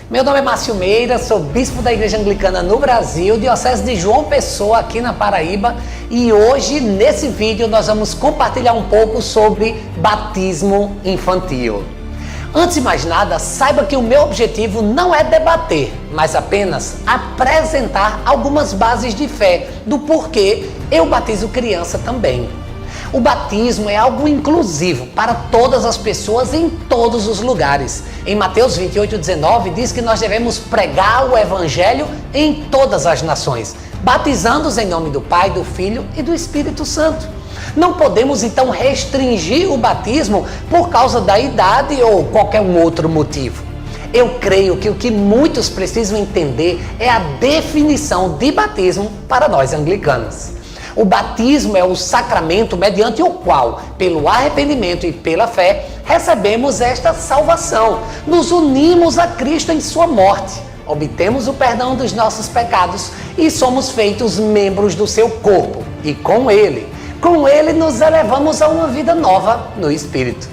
Meu nome é Márcio Meira, sou bispo da Igreja Anglicana no Brasil, diocese de João Pessoa, aqui na Paraíba, e hoje, nesse vídeo, nós vamos compartilhar um pouco sobre batismo infantil. Antes de mais nada, saiba que o meu objetivo não é debater, mas apenas apresentar algumas bases de fé do porquê eu batizo criança também. O batismo é algo inclusivo para todas as pessoas em todos os lugares. Em Mateus 28:19 diz que nós devemos pregar o evangelho em todas as nações, batizando-os em nome do Pai, do Filho e do Espírito Santo. Não podemos então restringir o batismo por causa da idade ou qualquer outro motivo. Eu creio que o que muitos precisam entender é a definição de batismo para nós anglicanos. O batismo é o sacramento mediante o qual, pelo arrependimento e pela fé, recebemos esta salvação. Nos unimos a Cristo em sua morte, obtemos o perdão dos nossos pecados e somos feitos membros do seu corpo. E com ele nos elevamos a uma vida nova no Espírito.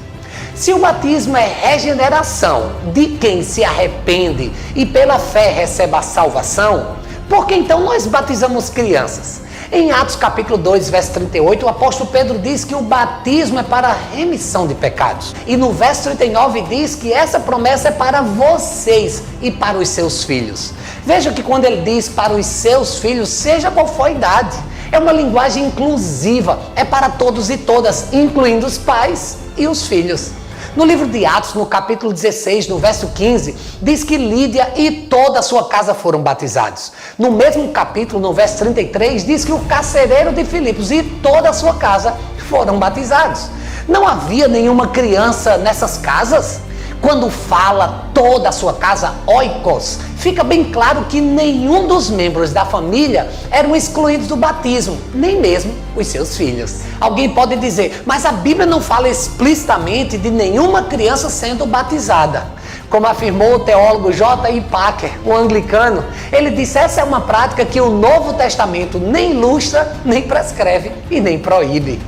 Se o batismo é regeneração de quem se arrepende e pela fé recebe a salvação, por que então nós batizamos crianças? Em Atos capítulo 2, verso 38, o apóstolo Pedro diz que o batismo é para a remissão de pecados. E no verso 39 diz que essa promessa é para vocês e para os seus filhos. Veja que quando ele diz para os seus filhos, seja qual for a idade, é uma linguagem inclusiva, é para todos e todas, incluindo os pais e os filhos. No livro de Atos, no capítulo 16, no verso 15, diz que Lídia e toda a sua casa foram batizados. No mesmo capítulo, no verso 33, diz que o carcereiro de Filipos e toda a sua casa foram batizados. Não havia nenhuma criança nessas casas? Quando fala toda a sua casa, oikos, fica bem claro que nenhum dos membros da família eram excluídos do batismo, nem mesmo os seus filhos. Alguém pode dizer, mas a Bíblia não fala explicitamente de nenhuma criança sendo batizada. Como afirmou o teólogo J.I. Packer, um anglicano, ele disse, essa é uma prática que o Novo Testamento nem ilustra, nem prescreve e nem proíbe.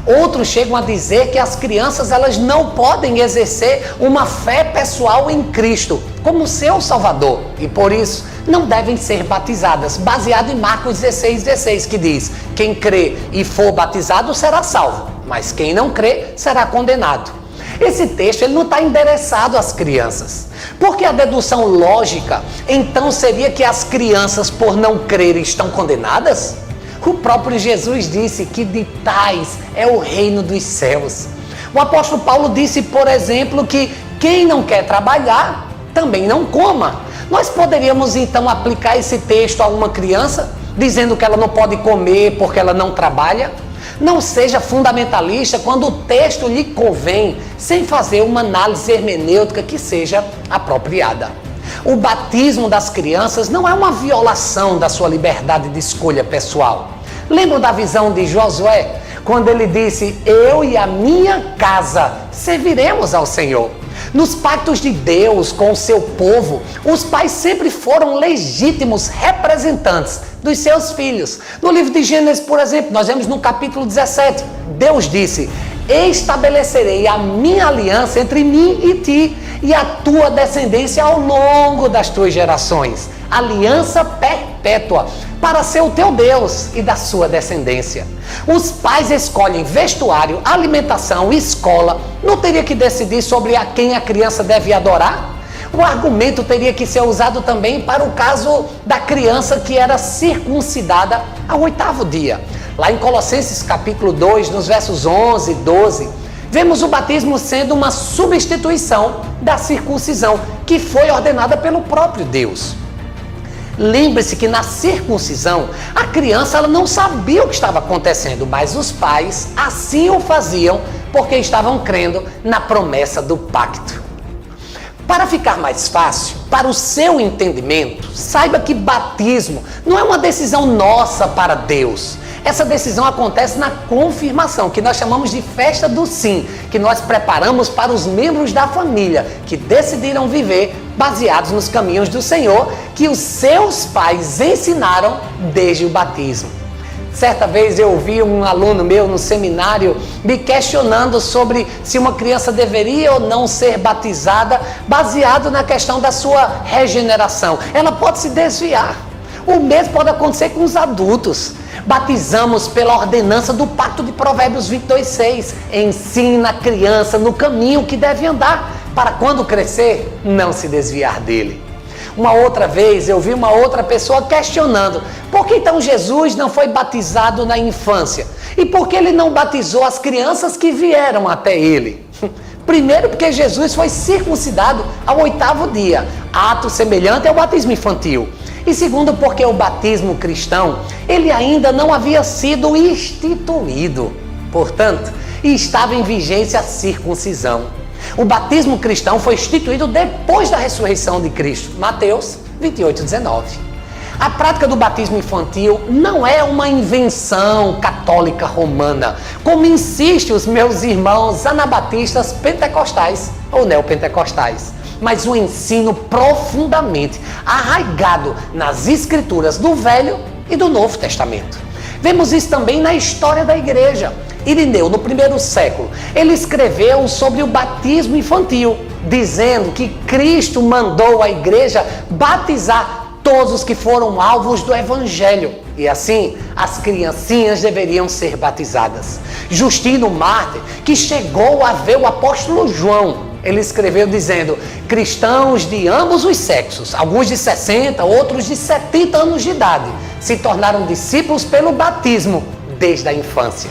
Outros chegam a dizer que as crianças elas não podem exercer uma fé pessoal em Cristo como seu Salvador e por isso não devem ser batizadas, baseado em Marcos 16:16, que diz, quem crê e for batizado será salvo, mas quem não crê será condenado. Esse texto ele não está endereçado às crianças, porque a dedução lógica então seria que as crianças por não crer estão condenadas? O próprio Jesus disse que de tais é o reino dos céus. O apóstolo Paulo disse, por exemplo, que quem não quer trabalhar, também não coma. Nós poderíamos então aplicar esse texto a uma criança, dizendo que ela não pode comer porque ela não trabalha? Não seja fundamentalista quando o texto lhe convém, sem fazer uma análise hermenêutica que seja apropriada. O batismo das crianças não é uma violação da sua liberdade de escolha pessoal. Lembra da visão de Josué, quando ele disse, eu e a minha casa serviremos ao Senhor. Nos pactos de Deus com o seu povo, os pais sempre foram legítimos representantes dos seus filhos. No livro de Gênesis, por exemplo, nós vemos no capítulo 17, Deus disse, estabelecerei a minha aliança entre mim e ti e a tua descendência ao longo das tuas gerações. Aliança perpétua para ser o teu Deus e da sua descendência. Os pais escolhem vestuário, alimentação, escola. Não teria que decidir sobre a quem a criança deve adorar? O argumento teria que ser usado também para o caso da criança que era circuncidada ao 8º dia. Lá em Colossenses capítulo 2, nos versos 11 e 12, vemos o batismo sendo uma substituição da circuncisão, que foi ordenada pelo próprio Deus. Lembre-se que na circuncisão, a criança ela não sabia o que estava acontecendo, mas os pais assim o faziam porque estavam crendo na promessa do pacto. Para ficar mais fácil, para o seu entendimento, saiba que batismo não é uma decisão nossa para Deus. Essa decisão acontece na confirmação, que nós chamamos de festa do sim, que nós preparamos para os membros da família que decidiram viver baseados nos caminhos do Senhor, que os seus pais ensinaram desde o batismo. Certa vez eu ouvi um aluno meu no seminário me questionando sobre se uma criança deveria ou não ser batizada baseado na questão da sua regeneração. Ela pode se desviar. O mesmo pode acontecer com os adultos. Batizamos pela ordenança do pacto de Provérbios 22:6. Ensina a criança no caminho que deve andar, para quando crescer, não se desviar dele. Uma outra vez eu vi uma outra pessoa questionando: por que então Jesus não foi batizado na infância? E por que ele não batizou as crianças que vieram até ele? Primeiro, porque Jesus foi circuncidado ao 8º dia, ato semelhante ao batismo infantil. E segundo, porque o batismo cristão, ele ainda não havia sido instituído. Portanto, estava em vigência a circuncisão. O batismo cristão foi instituído depois da ressurreição de Cristo. Mateus 28:19. A prática do batismo infantil não é uma invenção católica romana, como insistem os meus irmãos anabatistas pentecostais ou neopentecostais, mas um ensino profundamente arraigado nas escrituras do Velho e do Novo Testamento. Vemos isso também na história da igreja. Irineu, no 1º século, ele escreveu sobre o batismo infantil, dizendo que Cristo mandou a igreja batizar todos os que foram alvos do evangelho. E assim, as criancinhas deveriam ser batizadas. Justino Mártir, que chegou a ver o apóstolo João, ele escreveu dizendo: cristãos de ambos os sexos, alguns de 60, outros de 70 anos de idade, se tornaram discípulos pelo batismo desde a infância.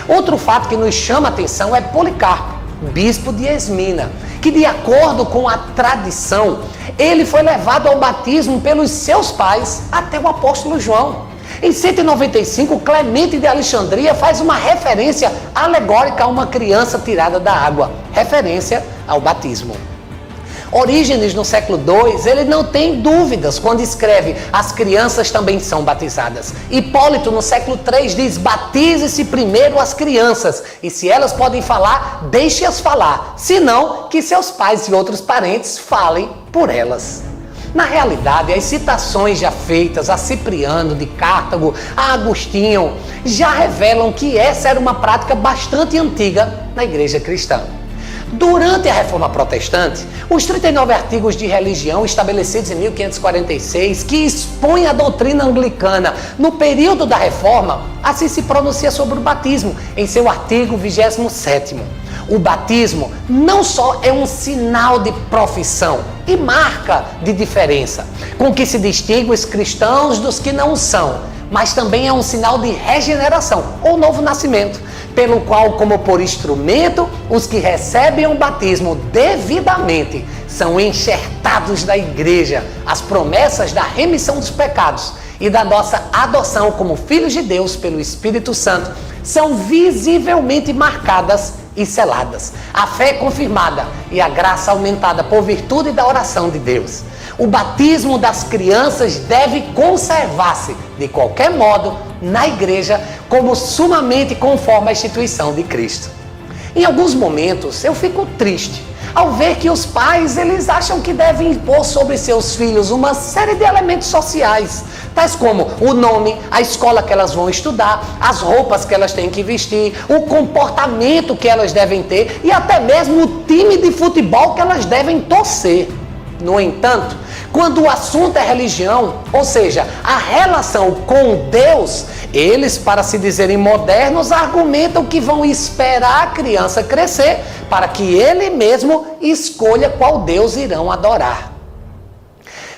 Outro fato que nos chama a atenção é Policarpo, bispo de Esmina, que de acordo com a tradição, ele foi levado ao batismo pelos seus pais até o apóstolo João. Em 195, Clemente de Alexandria faz uma referência alegórica a uma criança tirada da água, referência ao batismo. Orígenes, no século II, ele não tem dúvidas quando escreve: as crianças também são batizadas. Hipólito, no século III, diz: batize-se primeiro as crianças, e se elas podem falar, deixe-as falar, senão que seus pais e outros parentes falem por elas. Na realidade, as citações já feitas a Cipriano de Cartago, a Agostinho, já revelam que essa era uma prática bastante antiga na igreja cristã. Durante a Reforma Protestante, os 39 artigos de religião estabelecidos em 1546, que expõem a doutrina anglicana no período da Reforma, assim se pronuncia sobre o batismo, em seu artigo 27º. O batismo não só é um sinal de profissão e marca de diferença, com que se distingue os cristãos dos que não são, mas também é um sinal de regeneração ou novo nascimento, pelo qual, como por instrumento, os que recebem o batismo devidamente são enxertados da igreja, as promessas da remissão dos pecados e da nossa adoção como filhos de Deus pelo Espírito Santo são visivelmente marcadas e seladas. A fé é confirmada e a graça aumentada por virtude da oração de Deus. O batismo das crianças deve conservar-se, de qualquer modo, na igreja, como sumamente conforme a instituição de Cristo. Em alguns momentos, eu fico triste ao ver que os pais, eles acham que devem impor sobre seus filhos uma série de elementos sociais, tais como o nome, a escola que elas vão estudar, as roupas que elas têm que vestir, o comportamento que elas devem ter e até mesmo o time de futebol que elas devem torcer. No entanto, quando o assunto é religião, ou seja, a relação com Deus, eles, para se dizerem modernos, argumentam que vão esperar a criança crescer para que ele mesmo escolha qual Deus irão adorar.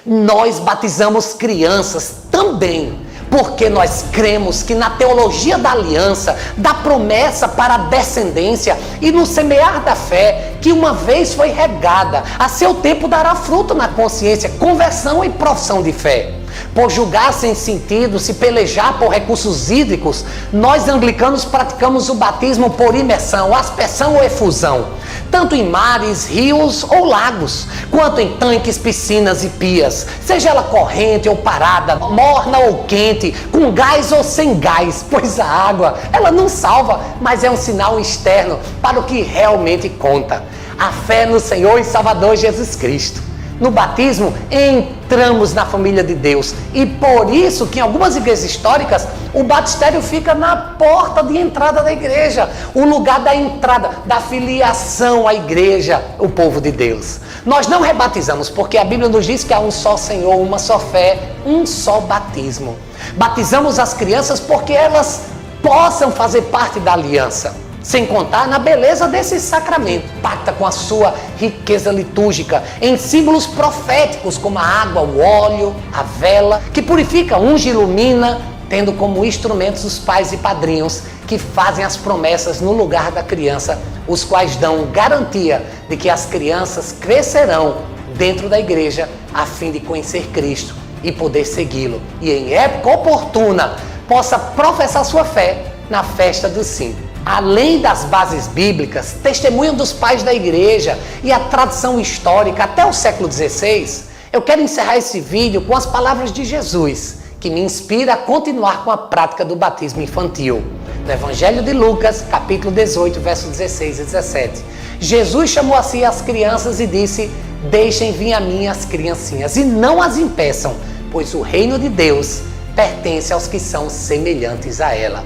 Nós batizamos crianças também, porque nós cremos que na teologia da aliança, da promessa para a descendência e no semear da fé, que uma vez foi regada, a seu tempo dará fruto na consciência, conversão e profissão de fé. Por julgar sem sentido, se pelejar por recursos hídricos, nós anglicanos praticamos o batismo por imersão, aspersão ou efusão, tanto em mares, rios ou lagos, quanto em tanques, piscinas e pias, seja ela corrente ou parada, morna ou quente, com gás ou sem gás, pois a água, ela não salva, mas é um sinal externo para o que realmente conta: a fé no Senhor e Salvador Jesus Cristo. No batismo, entramos na família de Deus. E por isso que em algumas igrejas históricas, o batistério fica na porta de entrada da igreja. O lugar da entrada, da filiação à igreja, o povo de Deus. Nós não rebatizamos, porque a Bíblia nos diz que há um só Senhor, uma só fé, um só batismo. Batizamos as crianças porque elas possam fazer parte da aliança. Sem contar na beleza desse sacramento, pacta com a sua riqueza litúrgica, em símbolos proféticos como a água, o óleo, a vela, que purifica, unge e ilumina, tendo como instrumentos os pais e padrinhos que fazem as promessas no lugar da criança, os quais dão garantia de que as crianças crescerão dentro da igreja a fim de conhecer Cristo e poder segui-lo. E em época oportuna, possa professar sua fé na festa do Sim. Além das bases bíblicas, testemunho dos pais da igreja e a tradição histórica até o século XVI, eu quero encerrar esse vídeo com as palavras de Jesus, que me inspira a continuar com a prática do batismo infantil. No Evangelho de Lucas, capítulo 18, versos 16 e 17. Jesus chamou a si as crianças e disse: deixem vir a mim as criancinhas e não as impeçam, pois o reino de Deus pertence aos que são semelhantes a ela.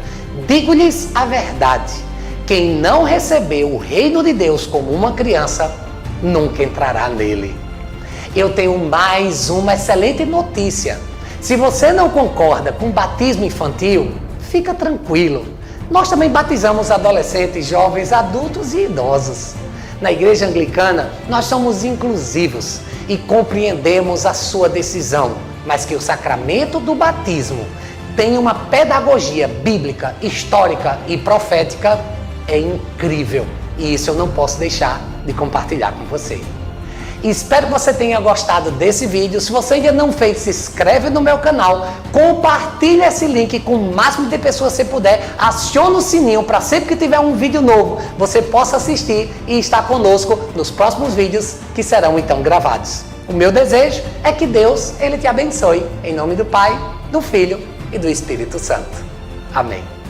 Digo-lhes a verdade, quem não recebeu o reino de Deus como uma criança, nunca entrará nele. Eu tenho mais uma excelente notícia. Se você não concorda com o batismo infantil, fica tranquilo. Nós também batizamos adolescentes, jovens, adultos e idosos. Na igreja anglicana, nós somos inclusivos e compreendemos a sua decisão, mas que o sacramento do batismo tem uma pedagogia bíblica, histórica e profética, é incrível. E isso eu não posso deixar de compartilhar com você. Espero que você tenha gostado desse vídeo. Se você ainda não fez, se inscreve no meu canal, compartilha esse link com o máximo de pessoas que você puder, aciona o sininho para sempre que tiver um vídeo novo, você possa assistir e estar conosco nos próximos vídeos que serão então gravados. O meu desejo é que Deus, Ele te abençoe. Em nome do Pai, do Filho e do Espírito Santo. Amém.